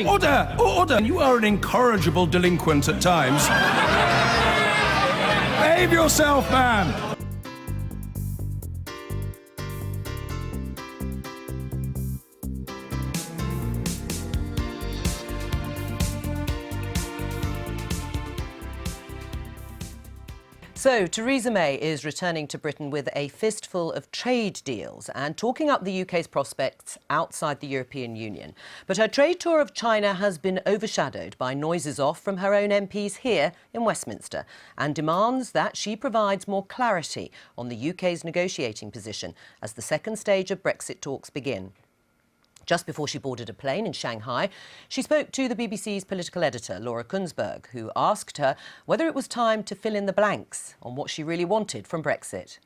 Order! Order! You are an incorrigible delinquent at times. Behave yourself, man! So, Theresa May is returning to Britain with a fistful of trade deals and talking up the UK's prospects outside the European Union. But her trade tour of China has been overshadowed by noises off from her own MPs here in Westminster and demands that she provides more clarity on the UK's negotiating position as the second stage of Brexit talks begin. Just before she boarded a plane in Shanghai, she spoke to the BBC's political editor, Laura Kunsberg, who asked her whether it was time to fill in the blanks on what she really wanted from Brexit.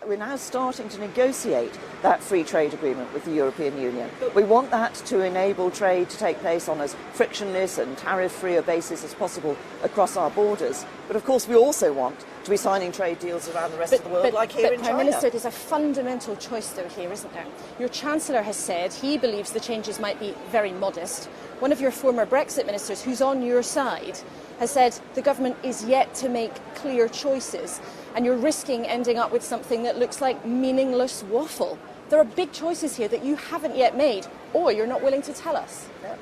We're now starting to negotiate that free trade agreement with the European Union. We want that to enable trade to take place on as frictionless and tariff-free a basis as possible across our borders. But of course we also want to be signing trade deals around the rest of the world, like here in China. Prime Minister, there's a fundamental choice though here, isn't there? Your Chancellor has said he believes the changes might be very modest. One of your former Brexit ministers, who's on your side, has said the government is yet to make clear choices, and you're risking ending up with something that looks like meaningless waffle. There are big choices here that you haven't yet made, or you're not willing to tell us. Yeah.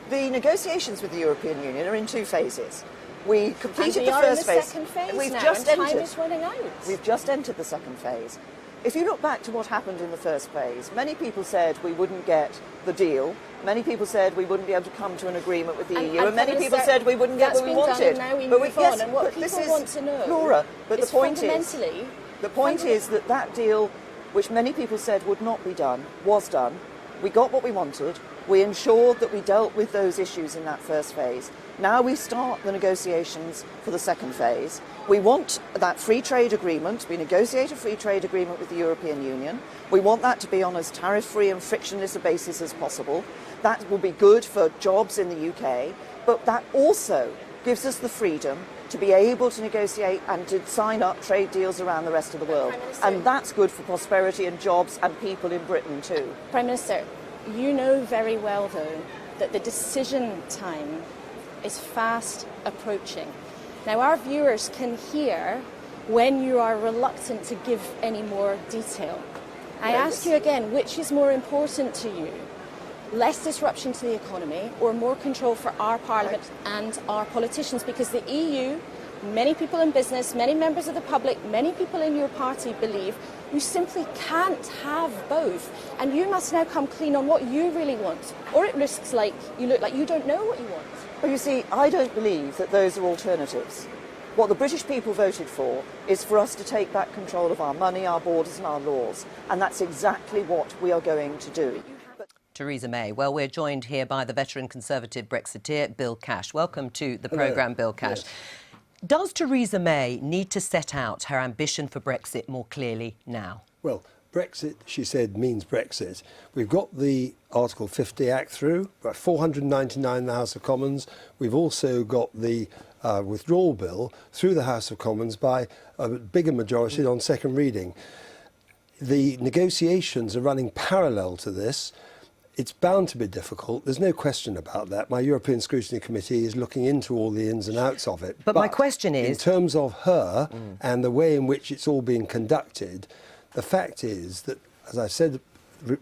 The negotiations with the European Union are in two phases. We completed and we the are first in the phase. Second phase We've now, just and entered. time is running out. We've just entered the second phase. If you look back to what happened in the first phase, many people said we wouldn't get the deal. Many people said we wouldn't be able to come to an agreement with the EU, and many people said we wouldn't get what we wanted. Now we but move yes, on, and what but people this is, want to know, Laura, but the point is that that deal, which many people said would not be done, was done. We got what we wanted. We ensured that we dealt with those issues in that first phase. Now we start the negotiations for the second phase. We want that free trade agreement. We negotiate a free trade agreement with the European Union. We want that to be on as tariff-free and frictionless a basis as possible. That will be good for jobs in the UK, but that also gives us the freedom to be able to negotiate and to sign up trade deals around the rest of the world. And that's good for prosperity and jobs and people in Britain too. Prime Minister, you know very well, though, that the decision time is fast approaching. Now, our viewers can hear when you are reluctant to give any more detail. I ask you again, which is more important to you? Less disruption to the economy or more control for our Parliament and our politicians? Because the EU, many people in business, many members of the public, many people in your party believe you simply can't have both. And you must now come clean on what you really want, or it looks like you look like you don't know what you want. Well, you see, I don't believe that those are alternatives. What the British people voted for is for us to take back control of our money, our borders and our laws. And that's exactly what we are going to do. Theresa May. Well, we're joined here by the veteran Conservative Brexiteer, Bill Cash. Welcome to the programme, Bill Cash. Yes. Does Theresa May need to set out her ambition for Brexit more clearly now? Well, Brexit, she said, means Brexit. We've got the Article 50 Act through, we're 499 in the House of Commons. We've also got the withdrawal bill through the House of Commons by a bigger majority on second reading. The negotiations are running parallel to this. It's bound to be difficult. There's no question about that. My European Scrutiny Committee is looking into all the ins and outs of it. But my question is, in terms of her and the way in which it's all being conducted, the fact is that, as I said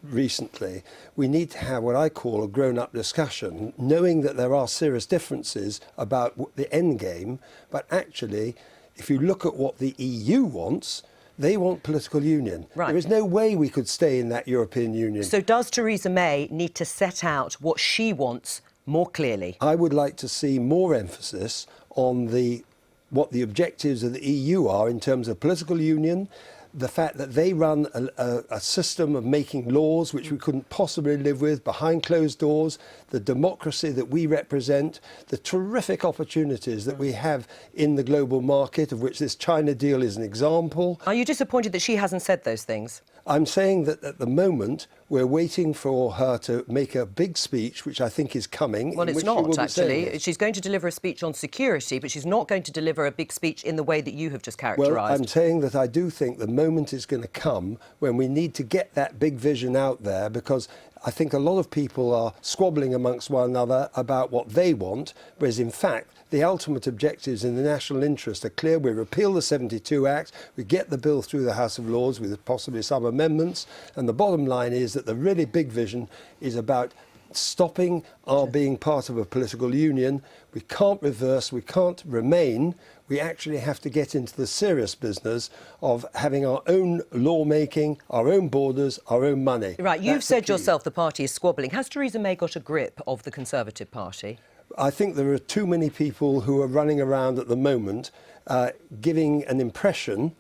recently, we need to have what I call a grown-up discussion, knowing that there are serious differences about the end game. But actually, if you look at what the EU wants, they want political union. Right. There is no way we could stay in that European Union. So does Theresa May need to set out what she wants more clearly? I would like to see more emphasis on what the objectives of the EU are in terms of political union, the fact that they run a system of making laws which we couldn't possibly live with behind closed doors, the democracy that we represent, the terrific opportunities that we have in the global market, of which this China deal is an example. Are you disappointed that she hasn't said those things? I'm saying that at the moment we're waiting for her to make a big speech, which I think is coming. Well, in it's which she will not, be saying actually. this. She's going to deliver a speech on security, but she's not going to deliver a big speech in the way that you have just characterised. Well, I'm saying that I do think the moment is going to come when we need to get that big vision out there, because I think a lot of people are squabbling amongst one another about what they want, whereas in fact the ultimate objectives in the national interest are clear. We repeal the 72 Act, we get the bill through the House of Lords with possibly some amendments, and the bottom line is that the really big vision is about stopping our being part of a political union. We can't reverse, we can't remain. We actually have to get into the serious business of having our own lawmaking, our own borders, our own money. Right, you've That's the said key. yourself the party is squabbling. Has Theresa May got a grip of the Conservative Party? I think there are too many people who are running around at the moment giving an impression,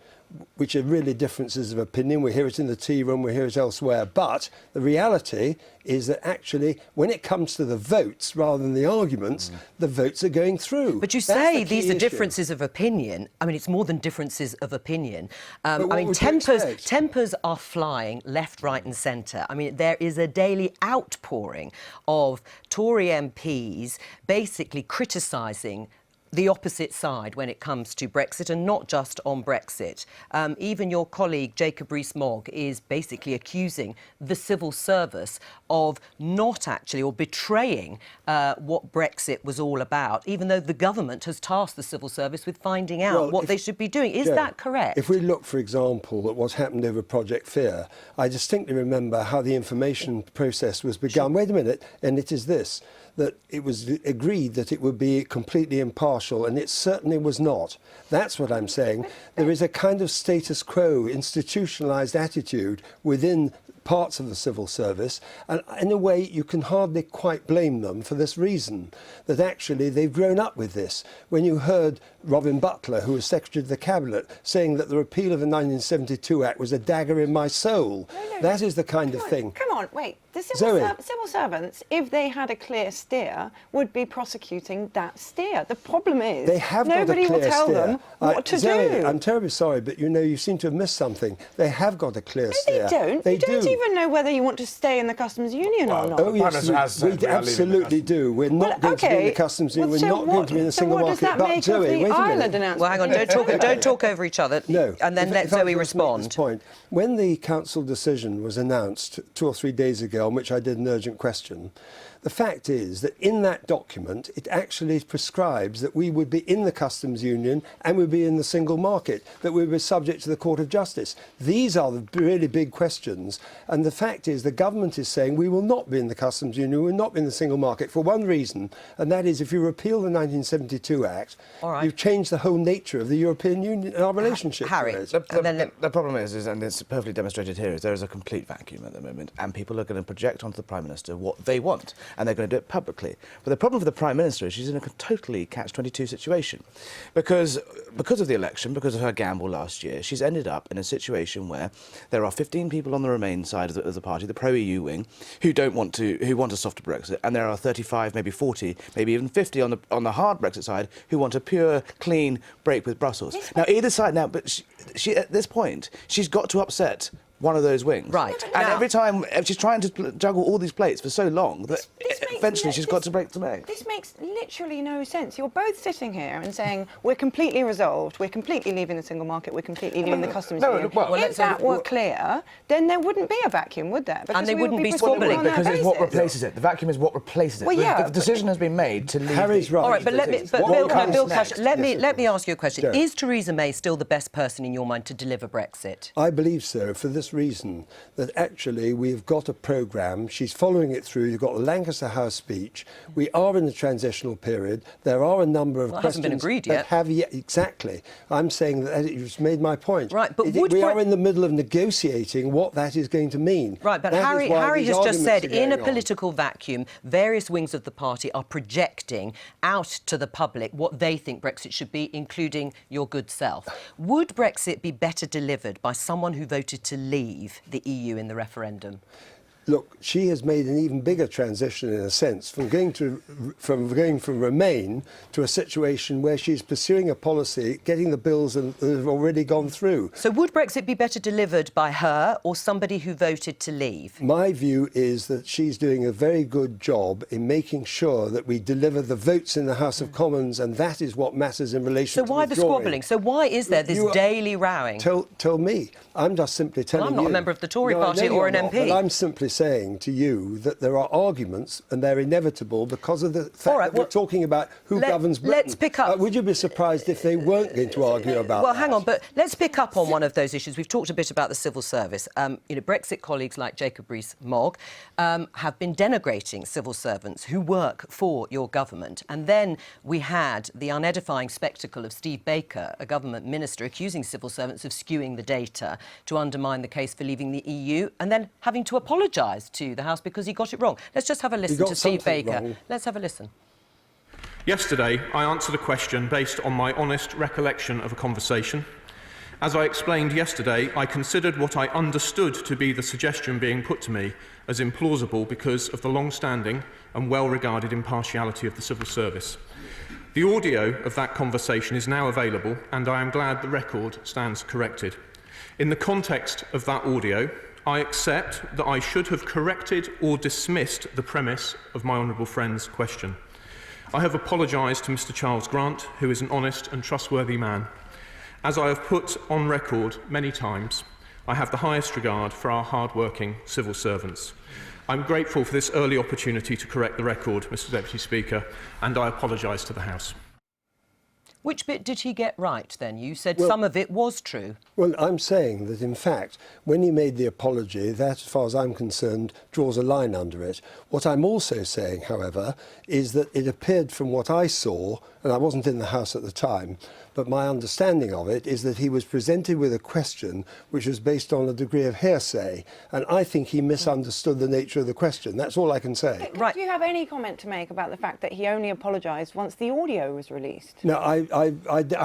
which are really differences of opinion. We hear it in the tea room, we hear it elsewhere. But the reality is that actually, when it comes to the votes rather than the arguments, the votes are going through. But you That's say the key these are issue. differences of opinion. I mean, it's more than differences of opinion. I what mean, would you expect? tempers are flying left, right and centre. I mean, there is a daily outpouring of Tory MPs basically criticising the opposite side when it comes to Brexit, and not just on Brexit. Even your colleague Jacob Rees-Mogg is basically accusing the civil service of not actually, or betraying what Brexit was all about, even though the government has tasked the civil service with finding out what they should be doing. Is that correct? If we look, for example, at what happened over Project Fear, I distinctly remember how the information process was begun. Wait a minute, and it is this, that it was agreed that it would be completely impartial, and it certainly was not. That's what I'm saying. There is a kind of status quo, institutionalised attitude within parts of the civil service, and in a way you can hardly quite blame them for this reason, that actually they've grown up with this. When you heard Robin Butler, who was Secretary of the Cabinet, saying that the repeal of the 1972 Act was a dagger in my soul, that is the kind of thing. Come on, wait. The Zoe. civil servants, if they had a clear steer, would be prosecuting that steer. The problem is They have nobody got a clear will tell steer. them what to Zoe, do. I'm terribly sorry, but you seem to have missed something. They have got a clear steer. They don't. They You don't do. even know whether you want to stay in the customs union or not. Oh, yes, Minister has said we we are leaving the absolutely do. We're not going to be in the customs union. We're not going to be in the single so what market. does that But make Zoe, of wait the a minute. Ireland announcement? Well, hang on, don't talk over each other. No. And then let If I Zoe just make respond. this point, when the council decision was announced 2 or 3 days ago, on which I did an urgent question, the fact is that in that document, it actually prescribes that we would be in the customs union and we'd be in the single market, that we would be subject to the Court of Justice. These are the really big questions. And the fact is the government is saying we will not be in the customs union, we will not be in the single market for one reason, and that is if you repeal the 1972 Act, you've changed the whole nature of the European Union and our relationship. Harry, with it. The problem is, and it's perfectly demonstrated here, is there is a complete vacuum at the moment, and people are going to project onto the Prime Minister what they want, and they're going to do it publicly. But the problem for the Prime Minister is she's in a totally catch-22 situation. Because of the election, because of her gamble last year, she's ended up in a situation where there are 15 people on the Remain side of the party, the pro-EU wing, who want a softer Brexit, and there are 35, maybe 40, maybe even 50 on the hard Brexit side who want a pure, clean break with Brussels. Now, either side, she at this point, she's got to upset one of those wings. Right. And Now, every time she's trying to juggle all these plates for so long that eventually she's got to break to make. This makes literally no sense. You're both sitting here and saying we're completely resolved, we're completely leaving the single market, we're completely leaving the customs union. If that were clear, then there wouldn't be a vacuum, would there? Because they we would wouldn't be proceeding squabbling. on that Because it's what basis. replaces it. The vacuum is what replaces it. Well, yeah, the decision has been made to leave. Harry's right. all right, but Bill Cush, let me ask you a question. Sure. Is Theresa May still the best person in your mind to deliver Brexit? I believe so, for this reason, that actually we've got a programme, she's following it through, you've got the Lancaster House speech, we are in the transitional period, there are a number of Well, it questions hasn't been agreed that yet. have yet, exactly. I'm saying that you've just made my point. Right, but we are in the middle of negotiating what that is going to mean. Right, but That is Harry why these has just said arguments are in a going on. political vacuum, various wings of the party are projecting out to the public what they think Brexit should be, including your good self. Would Brexit be better delivered by someone who voted to leave the EU in the referendum? Look, she has made an even bigger transition, in a sense, from going from Remain to a situation where she's pursuing a policy, getting the bills that have already gone through. So would Brexit be better delivered by her or somebody who voted to leave? My view is that she's doing a very good job in making sure that we deliver the votes in the House of Commons, and that is what matters in relation So to why the withdrawing. squabbling? So why is there this daily rowing? Tell me. I'm just simply telling you. I'm not a member of the Tory No, I party know or you're an not, MP. But I'm simply saying saying to you that there are arguments and they're inevitable because of the fact that we're talking about who governs Britain. Let's pick up. Would you be surprised if they weren't going to argue about Well, that? hang on, but let's pick up on one of those issues. We've talked a bit about the civil service. Brexit colleagues like Jacob Rees-Mogg have been denigrating civil servants who work for your government. And then we had the unedifying spectacle of Steve Baker, a government minister, accusing civil servants of skewing the data to undermine the case for leaving the EU, and then having to apologise to the House because he got it wrong. Let's just have a listen to Steve Baker. Wrong. Let's have a listen. Yesterday, I answered a question based on my honest recollection of a conversation. As I explained yesterday, I considered what I understood to be the suggestion being put to me as implausible because of the long-standing and well-regarded impartiality of the civil service. The audio of that conversation is now available, and I am glad the record stands corrected. In the context of that audio, I accept that I should have corrected or dismissed the premise of my honourable friend's question. I have apologised to Mr Charles Grant, who is an honest and trustworthy man. As I have put on record many times, I have the highest regard for our hard-working civil servants. I'm grateful for this early opportunity to correct the record, Mr Deputy Speaker, and I apologise to the House. Which bit did he get right, then? You said some of it was true. Well, I'm saying that, in fact, when he made the apology, that, as far as I'm concerned, draws a line under it. What I'm also saying, however, is that it appeared from what I saw, and I wasn't in the House at the time, but my understanding of it is that he was presented with a question which was based on a degree of hearsay, and I think he misunderstood the nature of the question. That's all I can say. Right. Do you have any comment to make about the fact that he only apologised once the audio was released? No, I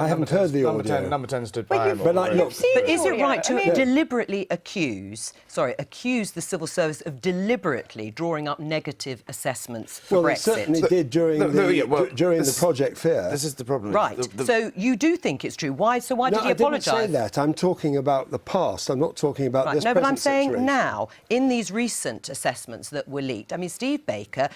haven't heard the audio. Number 10 stood by him. But Is it right to deliberately accuse the civil service of deliberately drawing up negative assessments for Brexit? Well, it certainly did during the Project Fair. This is the problem. Right. So you do think it's true. Why? So why did he apologise? I didn't say that. I'm talking about the past. I'm not talking about this present No, but I'm saying situation. now, in these recent assessments that were leaked, I mean, Steve Baker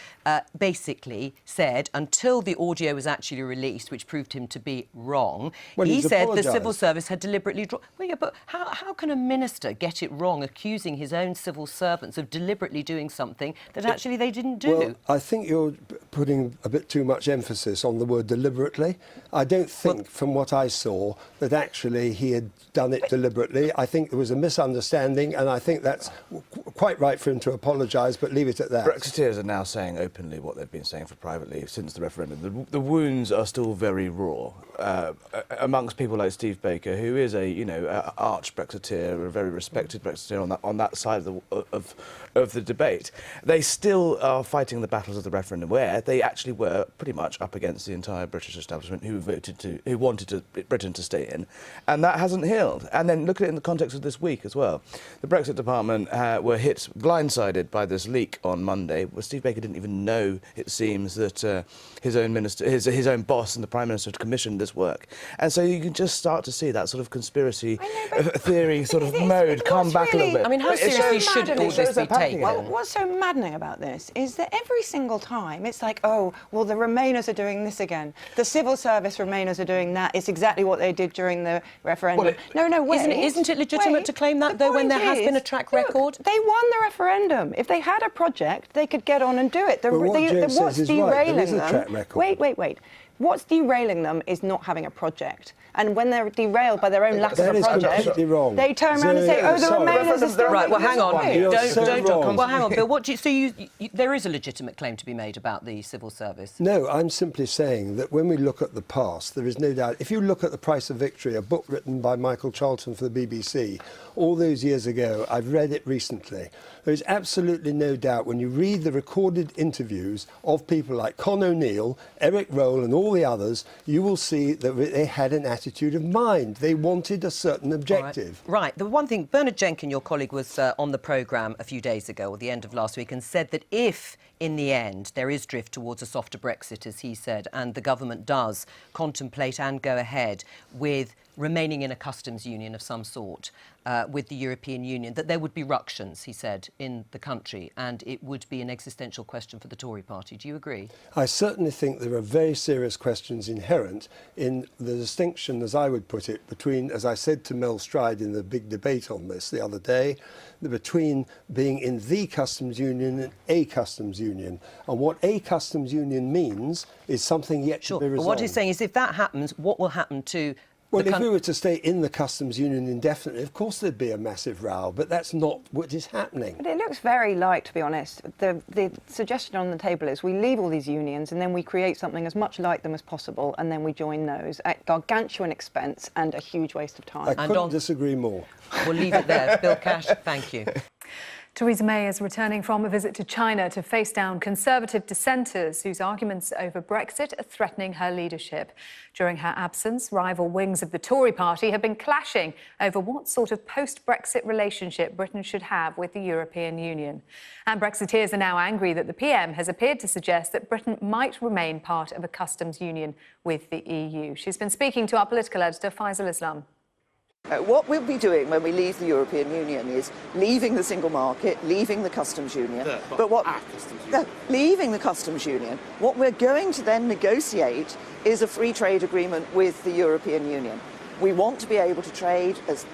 basically said until the audio was actually released, which proved him to be wrong, he said the civil service had deliberately drawn... Well, yeah, but how can a minister get it wrong, accusing his own civil servants of deliberately doing something that actually they didn't do? Well, I think you're putting a bit too much emphasis on the word deliberately. I don't think, from what I saw, that actually he had done it deliberately. I think there was a misunderstanding, and I think that's quite right for him to apologise, but leave it at that. Brexiteers are now saying openly what they've been saying for privately since the referendum. The wounds are still very raw amongst people like Steve Baker, who is a arch Brexiteer, a very respected Brexiteer on that side of the debate. They still are fighting the battles of the referendum, where they actually were pretty much up against the entire British establishment who wanted Britain to stay in, and that hasn't healed. And then look at it in the context of this week as well. The Brexit department were hit blindsided by this leak on Monday, where Steve Baker didn't even know, it seems, that his own minister, his own boss and the Prime Minister had commissioned this work. And so you can just start to see that sort of conspiracy theory sort of mode come back a little bit. I mean, how seriously should all this be taken? Well, what's so maddening about this is that every single time it's like, oh, well, the Remainers are doing this again. The civil service Remainers are doing that. It's exactly what they did during the referendum. No, wait. Isn't it legitimate to claim that, though, when there has been a track record? They won the referendum. If they had a project, they could get on and do it. What's derailing them? Wait. What's derailing them is not having a project. And when they're derailed by their own lack of a project, they turn around and say, "Oh, the Remainers are still..." Right. Well, hang on. Don't. Well, hang on, Bill. There is a legitimate claim to be made about the civil service. No, I'm simply saying that when we look at the past, there is no doubt. If you look at The Price of Victory, a book written by Michael Charlton for the BBC, all those years ago, I've read it recently. There is absolutely no doubt when you read the recorded interviews of people like Con O'Neill, Eric Roll, and all the others, you will see that they had an attitude of mind. They wanted a certain objective. Right. The one thing, Bernard Jenkin, your colleague, was on the programme a few days ago, or the end of last week, and said that if, in the end, there is drift towards a softer Brexit, as he said, and the government does contemplate and go ahead with remaining in a customs union of some sort, with the European Union, that there would be ructions, he said, in the country, and it would be an existential question for the Tory party. Do you agree? I certainly think there are very serious questions inherent in the distinction, as I would put it, between, as I said to Mel Stride in the big debate on this the other day, between being in the customs union and a customs union. And what a customs union means is something yet to be resolved. But what he's saying is if that happens, what will happen to... Well, if we were to stay in the customs union indefinitely, of course there'd be a massive row, but that's not what is happening. But it looks very light, to be honest. The suggestion on the table is we leave all these unions and then we create something as much like them as possible and then we join those at gargantuan expense and a huge waste of time. I couldn't disagree more. We'll leave it there. Bill Cash, thank you. Theresa May is returning from a visit to China to face down Conservative dissenters whose arguments over Brexit are threatening her leadership. During her absence, rival wings of the Tory party have been clashing over what sort of post-Brexit relationship Britain should have with the European Union. And Brexiteers are now angry that the PM has appeared to suggest that Britain might remain part of a customs union with the EU. She's been speaking to our political editor, Faisal Islam. What we'll be doing when we leave the European Union is leaving the single market, leaving the customs union. Leaving the customs union. What we're going to then negotiate is a free trade agreement with the European Union. We want to be able to trade as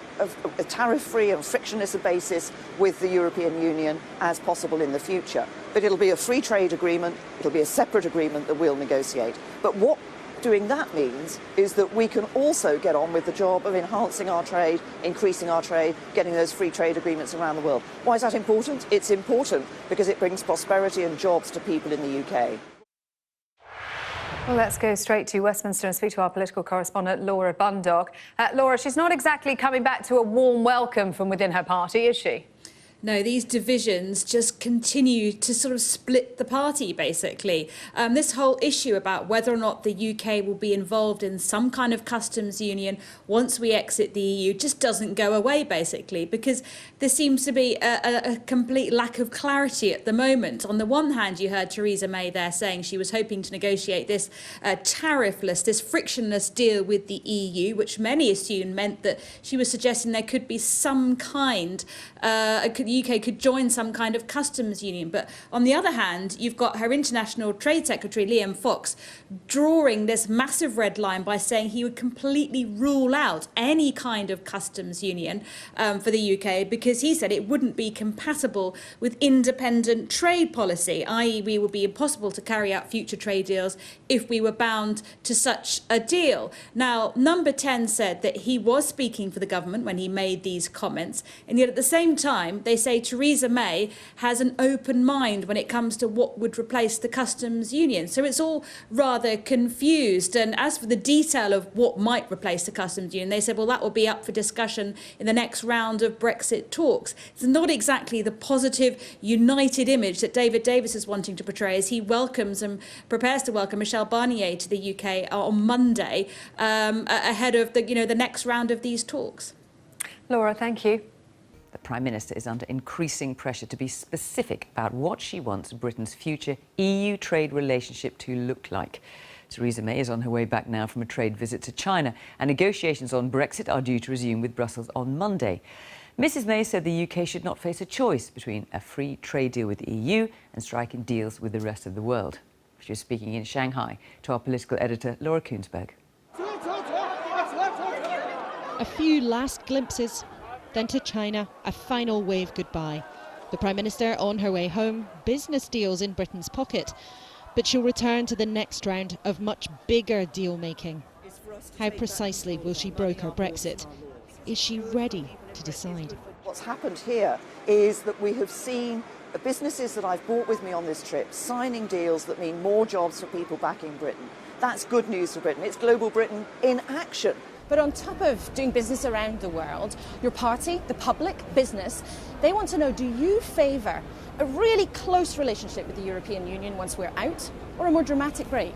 a tariff-free and frictionless a basis with the European Union as possible in the future. But it'll be a free trade agreement. It'll be a separate agreement that we'll negotiate. But what doing that means is that we can also get on with the job of enhancing our trade, increasing our trade, getting those free trade agreements around the world. Why is that important? It's important because it brings prosperity and jobs to people in the UK. Well, let's go straight to Westminster and speak to our political correspondent, Laura Bundock. Laura, she's not exactly coming back to a warm welcome from within her party, is she? No, these divisions just continue to sort of split the party, basically. This whole issue about whether or not the UK will be involved in some kind of customs union once we exit the EU just doesn't go away, basically, because there seems to be a complete lack of clarity at the moment. On the one hand, you heard Theresa May there saying she was hoping to negotiate this tariffless, this frictionless deal with the EU, which many assumed meant that she was suggesting there could be some kind, the UK could join some kind of customs union. But on the other hand, you've got her International Trade Secretary, Liam Fox, drawing this massive red line by saying he would completely rule out any kind of customs union for the UK because he said it wouldn't be compatible with independent trade policy, i.e. we would be impossible to carry out future trade deals if we were bound to such a deal. Now, Number 10 said that he was speaking for the government when he made these comments, and yet at the same time, they say Theresa May has an open mind when it comes to what would replace the customs union. So it's all rather confused. And as for the detail of what might replace the customs union, they said, well, that will be up for discussion in the next round of Brexit talks. It's not exactly the positive, united image that David Davis is wanting to portray as he welcomes and prepares to welcome Michel Barnier to the UK on Monday ahead of the next round of these talks. Laura, thank you. The Prime Minister is under increasing pressure to be specific about what she wants Britain's future EU trade relationship to look like. Theresa May is on her way back now from a trade visit to China, and negotiations on Brexit are due to resume with Brussels on Monday. Mrs May said the UK should not face a choice between a free trade deal with the EU and striking deals with the rest of the world. She was speaking in Shanghai to our political editor, Laura Koonsberg. A few last glimpses, then to China, a final wave goodbye. The Prime Minister on her way home, business deals in Britain's pocket. But she'll return to the next round of much bigger deal-making. How precisely will she broker Brexit? Is she ready to decide? What's happened here is that we have seen the businesses that I've brought with me on this trip signing deals that mean more jobs for people back in Britain. That's good news for Britain. It's global Britain in action. But on top of doing business around the world, your party, the public, business, they want to know, do you favour a really close relationship with the European Union once we're out, or a more dramatic break?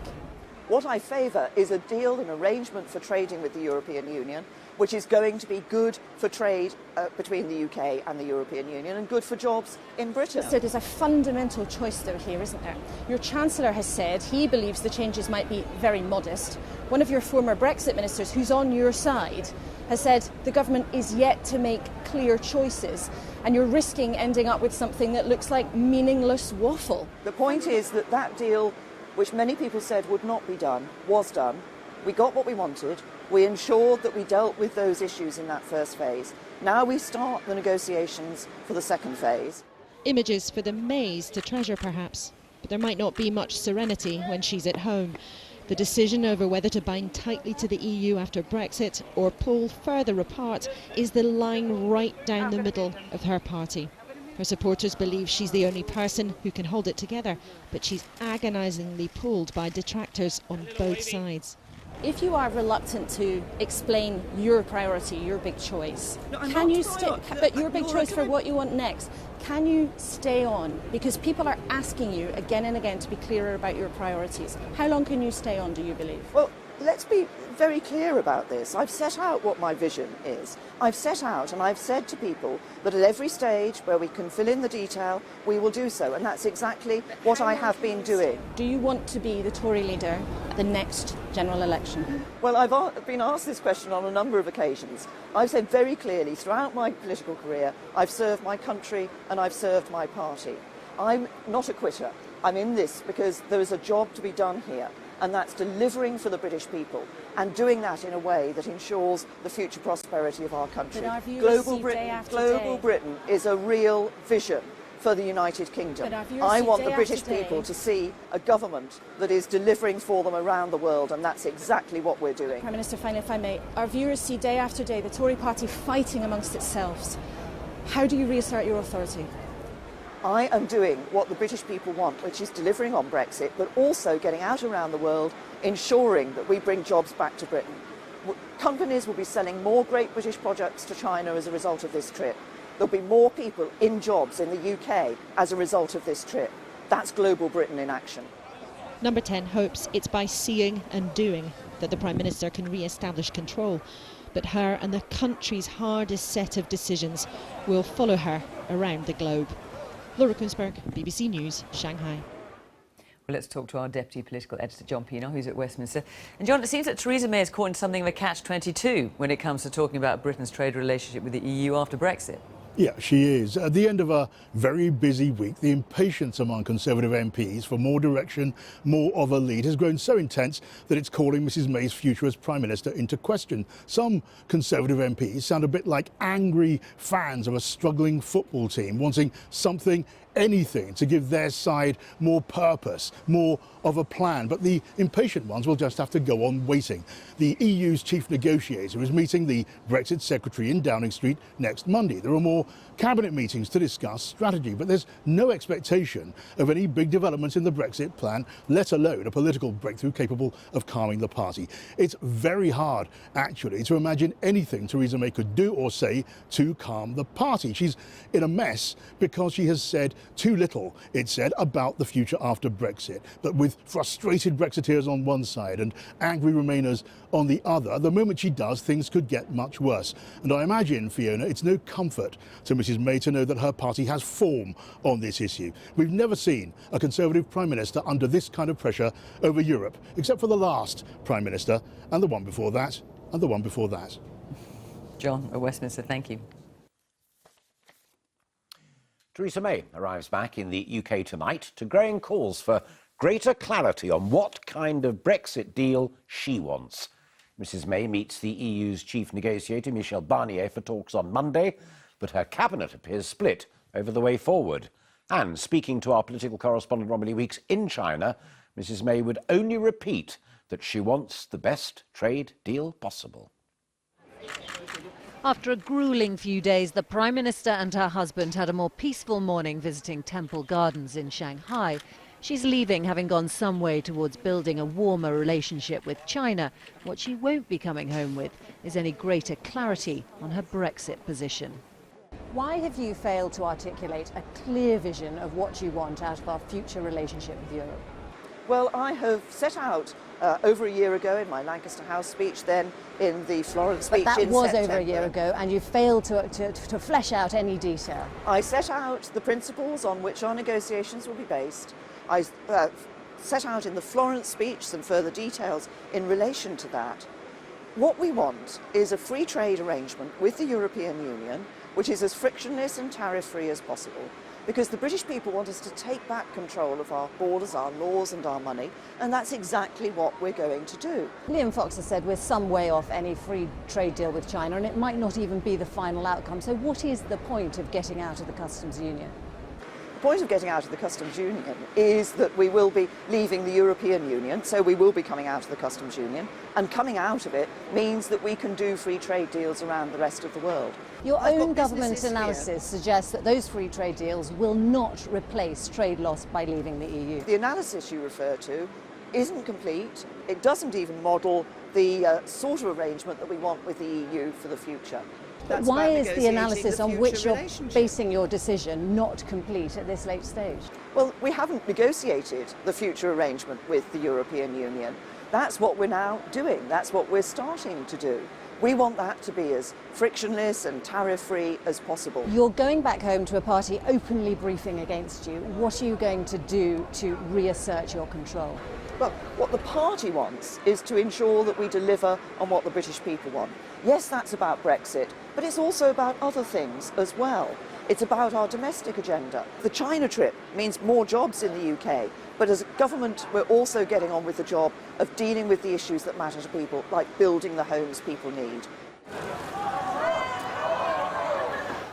What I favour is a deal, an arrangement for trading with the European Union, which is going to be good for trade between the UK and the European Union and good for jobs in Britain. So there's a fundamental choice though here, isn't there? Your Chancellor has said he believes the changes might be very modest. One of your former Brexit ministers, who's on your side, has said the government is yet to make clear choices, and you're risking ending up with something that looks like meaningless waffle. The point is that that deal, which many people said would not be done, was done. We got what we wanted. We ensured that we dealt with those issues in that first phase. Now we start the negotiations for the second phase. Images for the Mays to treasure, perhaps, but there might not be much serenity when she's at home. The decision over whether to bind tightly to the EU after Brexit or pull further apart is the line right down the middle of her party. Her supporters believe she's the only person who can hold it together, but she's agonisingly pulled by detractors on both sides. If you are reluctant to explain your priority, your big choice, can you stay? But your big choice for what you want next, can you stay on? Because people are asking you again and again to be clearer about your priorities. How long can you stay on, do you believe? Well, let's be very clear about this. I've set out what my vision is. I've set out and I've said to people that at every stage where we can fill in the detail, we will do so. And that's exactly what I have been doing. Do you want to be the Tory leader at the next general election? Well, I've been asked this question on a number of occasions. I've said very clearly throughout my political career, I've served my country and I've served my party. I'm not a quitter. I'm in this because there is a job to be done here, and that's delivering for the British people and doing that in a way that ensures the future prosperity of our country. Global Britain is a real vision for the United Kingdom. I want the British people to see a government that is delivering for them around the world, and that's exactly what we're doing. Prime Minister, finally, if I may, our viewers see day after day the Tory party fighting amongst itself. How do you reassert your authority? I am doing what the British people want, which is delivering on Brexit, but also getting out around the world, ensuring that we bring jobs back to Britain. Companies will be selling more great British products to China as a result of this trip. There'll be more people in jobs in the UK as a result of this trip. That's Global Britain in action. Number 10 hopes it's by seeing and doing that the Prime Minister can re-establish control. But her and the country's hardest set of decisions will follow her around the globe. Laura Kunzberg, BBC News, Shanghai. Well, let's talk to our Deputy Political Editor, John Pienaar, who's at Westminster. And John, it seems that Theresa May is caught in something of a catch-22 when it comes to talking about Britain's trade relationship with the EU after Brexit. Yeah, she is. At the end of a very busy week, the impatience among Conservative MPs for more direction, more of a lead, has grown so intense that it's calling Mrs May's future as Prime Minister into question. Some Conservative MPs sound a bit like angry fans of a struggling football team, wanting something, anything, to give their side more purpose, more of a plan. But the impatient ones will just have to go on waiting. The EU's chief negotiator is meeting the Brexit secretary in Downing Street next Monday. There are more cabinet meetings to discuss strategy, but there's no expectation of any big developments in the Brexit plan, let alone a political breakthrough capable of calming the party. It's very hard, actually, to imagine anything Theresa May could do or say to calm the party. She's in a mess because she has said too little, it said, about the future after Brexit. But with frustrated Brexiteers on one side and angry Remainers on the other, the moment she does, things could get much worse. And I imagine, Fiona, it's no comfort to Mrs May to know that her party has form on this issue. We've never seen a Conservative Prime Minister under this kind of pressure over Europe, except for the last Prime Minister, and the one before that, and the one before that. John at Westminster, thank you. Theresa May arrives back in the UK tonight to growing calls for greater clarity on what kind of Brexit deal she wants. Mrs May meets the EU's chief negotiator, Michel Barnier, for talks on Monday, but her cabinet appears split over the way forward. And speaking to our political correspondent Romilly Weeks in China, Mrs May would only repeat that she wants the best trade deal possible. After a gruelling few days, the Prime Minister and her husband had a more peaceful morning visiting Temple Gardens in Shanghai. She's leaving, having gone some way towards building a warmer relationship with China. What she won't be coming home with is any greater clarity on her Brexit position. Why have you failed to articulate a clear vision of what you want out of our future relationship with Europe? Well, I have set out over a year ago in my Lancaster House speech, then in the Florence speech in September. But that was over a year ago, and you failed to flesh out any detail. I set out the principles on which our negotiations will be based. I set out in the Florence speech some further details in relation to that. What we want is a free trade arrangement with the European Union, which is as frictionless and tariff-free as possible, because the British people want us to take back control of our borders, our laws and our money, and that's exactly what we're going to do. Liam Fox has said we're some way off any free trade deal with China, and it might not even be the final outcome. So what is the point of getting out of the customs union? The point of getting out of the customs union is that we will be leaving the European Union, so we will be coming out of the customs union, and coming out of it means that we can do free trade deals around the rest of the world. Your own government analysis suggests that those free trade deals will not replace trade loss by leaving the EU. The analysis you refer to isn't complete. It doesn't even model the sort of arrangement that we want with the EU for the future. But why is the analysis on which you're basing your decision not complete at this late stage? Well, we haven't negotiated the future arrangement with the European Union. That's what we're now doing. That's what we're starting to do. We want that to be as frictionless and tariff-free as possible. You're going back home to a party openly briefing against you. What are you going to do to reassert your control? Well, what the party wants is to ensure that we deliver on what the British people want. Yes, that's about Brexit, but it's also about other things as well. It's about our domestic agenda. The China trip means more jobs in the UK, but as a government, we're also getting on with the job of dealing with the issues that matter to people, like building the homes people need.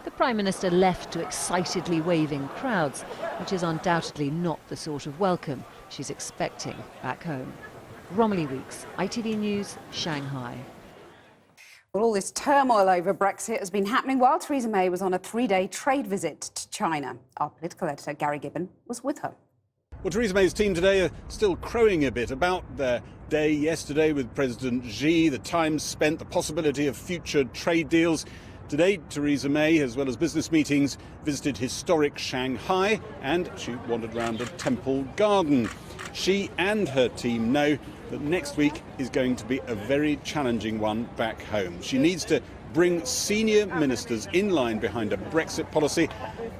The Prime Minister left to excitedly waving crowds, which is undoubtedly not the sort of welcome she's expecting back home. Romilly Weeks, ITV News, Shanghai. Well, all this turmoil over Brexit has been happening while Theresa May was on a 3-day trade visit to China. Our political editor, Gary Gibbon, was with her. Well, Theresa May's team today are still crowing a bit about their day yesterday with President Xi, the time spent, the possibility of future trade deals. Today, Theresa May, as well as business meetings, visited historic Shanghai and she wandered around the Temple Garden. She and her team know that next week is going to be a very challenging one back home. She needs to bring senior ministers in line behind a Brexit policy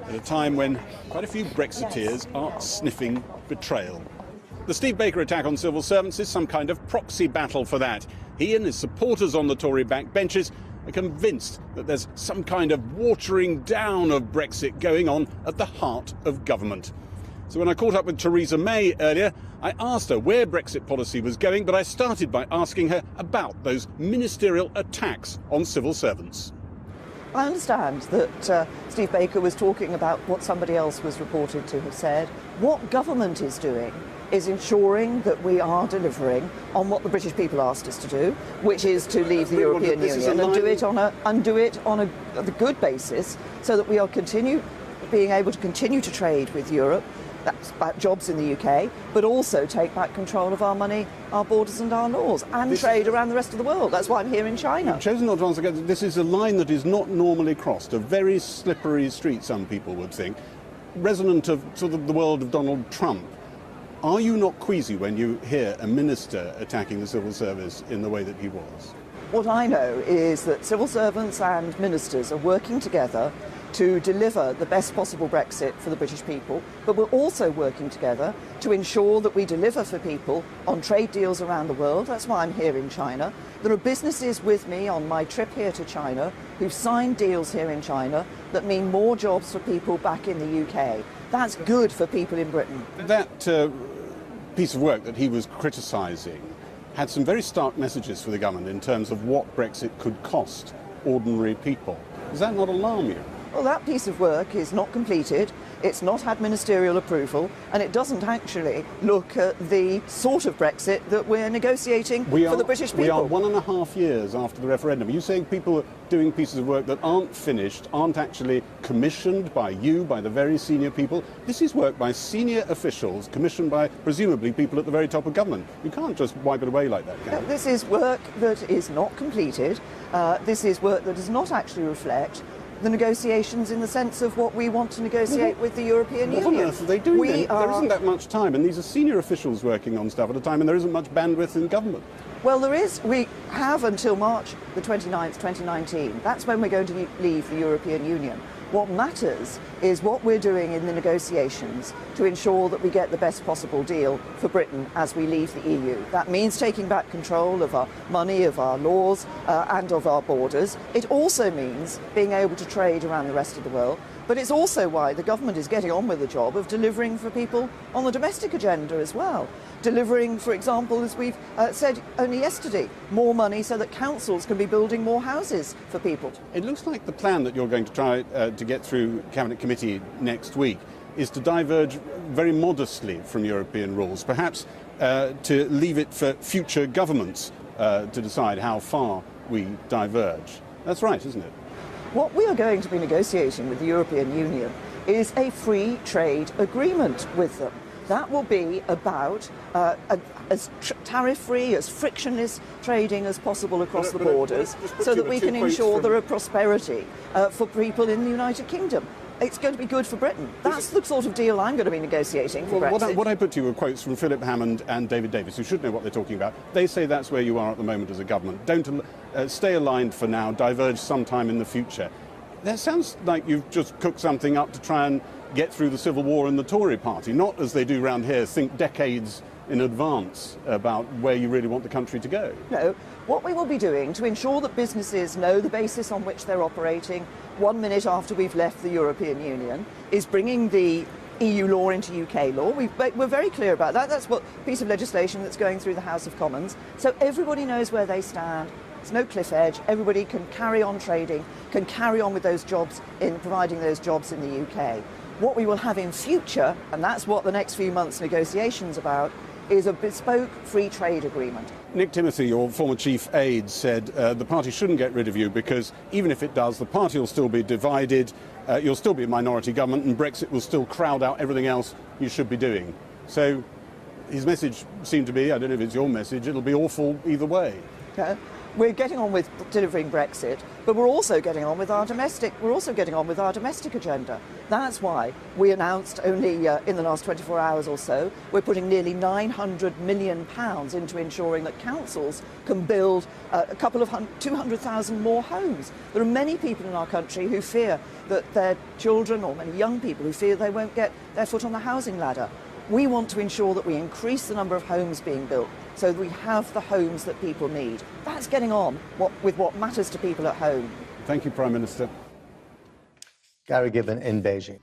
at a time when quite a few Brexiteers are sniffing betrayal. The Steve Baker attack on civil servants is some kind of proxy battle for that. He and his supporters on the Tory backbenches are convinced that there's some kind of watering down of Brexit going on at the heart of government. So when I caught up with Theresa May earlier, I asked her where Brexit policy was going, but I started by asking her about those ministerial attacks on civil servants. I understand that Steve Baker was talking about what somebody else was reported to have said. What government is doing is ensuring that we are delivering on what the British people asked us to do, which is to leave the European Union and do it on a good basis, so that we are being able to continue to trade with Europe. That's about jobs in the UK, but also take back control of our money, our borders and our laws, and trade around the rest of the world. That's why I'm here in China. You've chosen not to answer. This is a line that is not normally crossed, a very slippery street, some people would think, resonant of sort of the world of Donald Trump. Are you not queasy when you hear a minister attacking the civil service in the way that he was? What I know is that civil servants and ministers are working together to deliver the best possible Brexit for the British people, but we're also working together to ensure that we deliver for people on trade deals around the world. That's why I'm here in China. There are businesses with me on my trip here to China who've signed deals here in China that mean more jobs for people back in the UK. That's good for people in Britain. That piece of work that he was criticising had some very stark messages for the government in terms of what Brexit could cost ordinary people. Does that not alarm you? Well, that piece of work is not completed, it's not had ministerial approval, and it doesn't actually look at the sort of Brexit that we're negotiating for the British people. We are 1.5 years after the referendum. Are you saying people are doing pieces of work that aren't finished, aren't actually commissioned by you, by the very senior people? This is work by senior officials, commissioned by, presumably, people at the very top of government. You can't just wipe it away like that, can you? This is work that is not completed. This is work that does not actually reflect the negotiations in the sense of what we want to negotiate with the European Union. What on earth are they doing then? There isn't that much time, and these are senior officials working on stuff at a time, and there isn't much bandwidth in government. Well, there is. We have until March the 29th, 2019. That's when we're going to leave the European Union. What matters is what we're doing in the negotiations to ensure that we get the best possible deal for Britain as we leave the EU. That means taking back control of our money, of our laws, and of our borders. It also means being able to trade around the rest of the world. But it's also why the government is getting on with the job of delivering for people on the domestic agenda as well. Delivering, for example, as we've said only yesterday, more money so that councils can be building more houses for people. It looks like the plan that you're going to try to get through Cabinet Committee next week is to diverge very modestly from European rules, perhaps to leave it for future governments to decide how far we diverge. That's right, isn't it? What we are going to be negotiating with the European Union is a free trade agreement with them. That will be about as tariff-free, as frictionless trading as possible across the borders, so that we can ensure there are prosperity for people in the United Kingdom. It's going to be good for Britain. That's the sort of deal I'm going to be negotiating for Brexit. What I put to you were quotes from Philip Hammond and David Davis, who should know what they're talking about. They say that's where you are at the moment as a government. Don't stay aligned for now, diverge sometime in the future. That sounds like you've just cooked something up to try and get through the civil war in the Tory party, not as they do round here, think decades in advance about where you really want the country to go. No, what we will be doing to ensure that businesses know the basis on which they're operating 1 minute after we've left the European Union is bringing the EU law into UK law. We're very clear about that. That's what piece of legislation that's going through the House of Commons. So everybody knows where they stand. There's no cliff edge. Everybody can carry on trading, can carry on with those jobs in providing those jobs in the UK. What we will have in future, and that's what the next few months' negotiations about, is a bespoke free trade agreement. Nick Timothy, your former chief aide, said the party shouldn't get rid of you because even if it does, the party will still be divided, you'll still be a minority government, and Brexit will still crowd out everything else you should be doing. So his message seemed to be, I don't know if it's your message, it'll be awful either way. We're getting on with delivering Brexit, but we're also getting on with our domestic agenda. That's why we announced only in the last 24 hours or so, we're putting nearly £900 million into ensuring that councils can build a couple of 200,000 more homes. There are many people in our country who fear that their children, or many young people who fear they won't get their foot on the housing ladder. We want to ensure that we increase the number of homes being built so that we have the homes that people need. That's getting on with what matters to people at home. Thank you, Prime Minister. Gary Gibbon in Beijing.